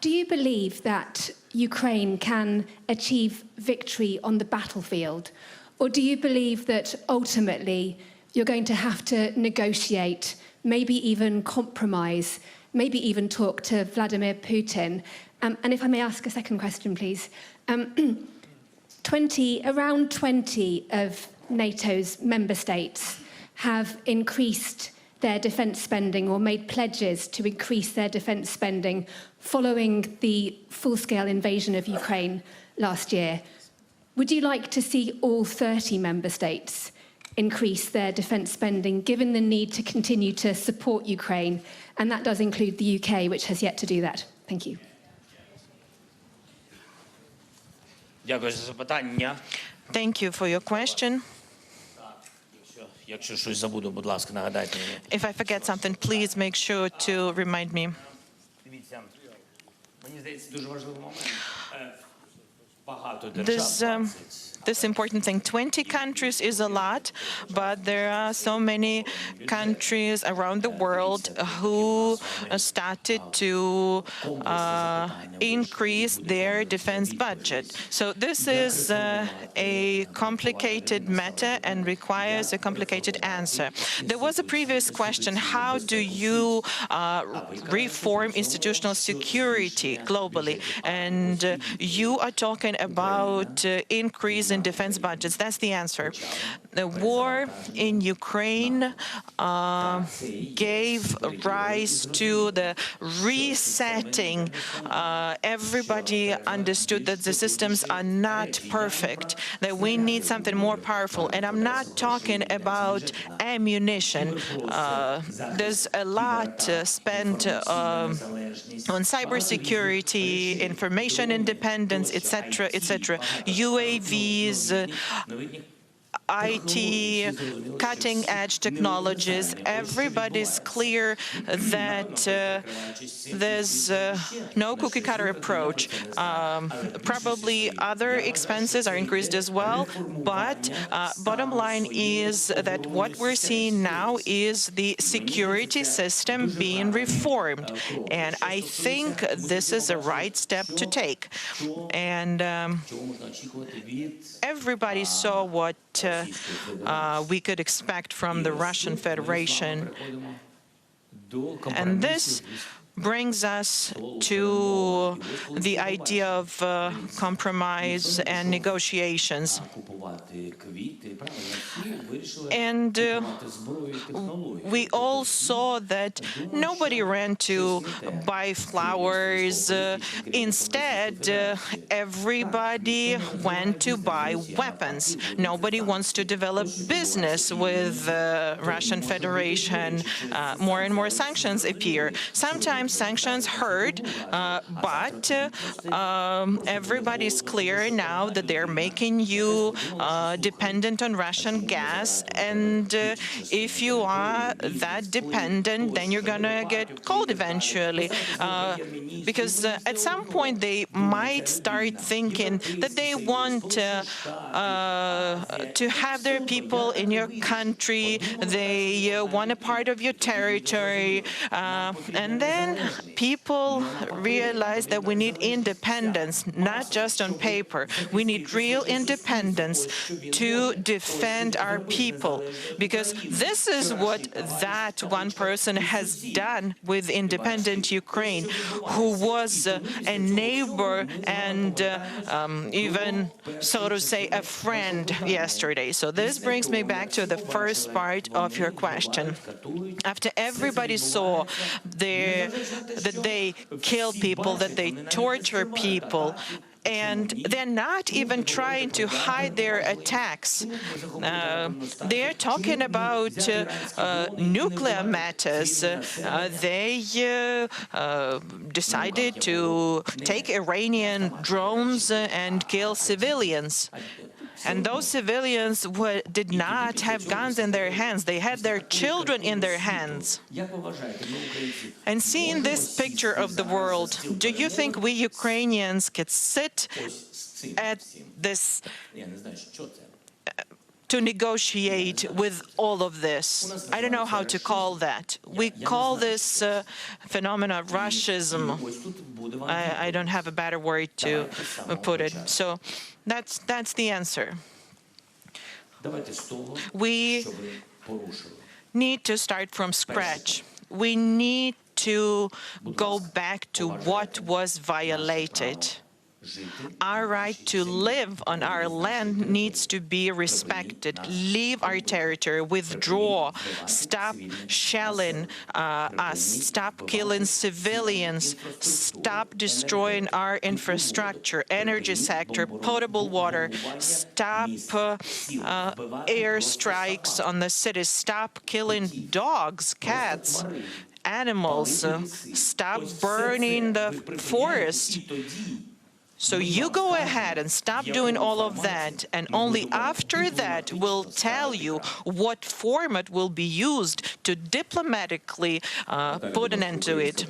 do you believe that Ukraine can achieve victory on the battlefield? Or do you believe that ultimately you're going to have to negotiate, maybe even compromise, maybe even talk to Vladimir Putin? And if I may ask a second question, please. Around 20 of NATO's member states have increased their defence spending or made pledges to increase their defence spending following the full-scale invasion of Ukraine last year. Would you like to see all 30 member states increase their defence spending, given the need to continue to support Ukraine? And that does include the UK, which has yet to do that. Thank you. Thank you for your question. If I forget something, please make sure to remind me. This important thing, 20 countries is a lot, but there are so many countries around the world who started to increase their defense budget. So this is a complicated matter and requires a complicated answer. There was a previous question, how do you reform institutional security globally? And you are talking about increase in defense budgets. That's the answer. The war in Ukraine gave rise to the resetting. Everybody understood that the systems are not perfect, that we need something more powerful. And I'm not talking about ammunition. There's a lot spent on cybersecurity, information independence, etc., etc. UAVs, IT, cutting-edge technologies. Everybody's clear that there's no cookie-cutter approach. Probably other expenses are increased as well, but bottom line is that what we're seeing now is the security system being reformed, and I think this is a right step to take. And everybody saw what we could expect from the Russian Federation. And this brings us to the idea of compromise and negotiations. And we all saw that nobody ran to buy flowers. Instead, everybody went to buy weapons. Nobody wants to develop business with the Russian Federation. More and more sanctions appear. Sometimes sanctions hurt, but everybody's clear now that they're making you dependent on Russian gas, and if you are that dependent, then you're gonna get cold eventually, because at some point they might start thinking that they want to have their people in your country, they want a part of your territory, and then people realize that we need independence, not just on paper. We need real independence to defend our people, because this is what that one person has done with independent Ukraine, who was a neighbor and even, so to say, a friend yesterday. So this brings me back to the first part of your question. After everybody saw that they kill people, that they torture people, and they're not even trying to hide their attacks. They're talking about nuclear matters. They decided to take Iranian drones and kill civilians. And those civilians did not have guns in their hands. They had their children in their hands. And seeing this picture of the world, do you think we Ukrainians could sit at this to negotiate with all of this. I don't know how to call that. We call this phenomena Russism. I don't have a better word to put it. So that's the answer. We need to start from scratch. We need to go back to what was violated. Our right to live on our land needs to be respected. Leave our territory, withdraw, stop shelling us, stop killing civilians, stop destroying our infrastructure, energy sector, potable water, stop air strikes on the cities, stop killing dogs, cats, animals, stop burning the forest. So you go ahead and stop doing all of that, and only after that we'll tell you what format will be used to diplomatically put an end to it.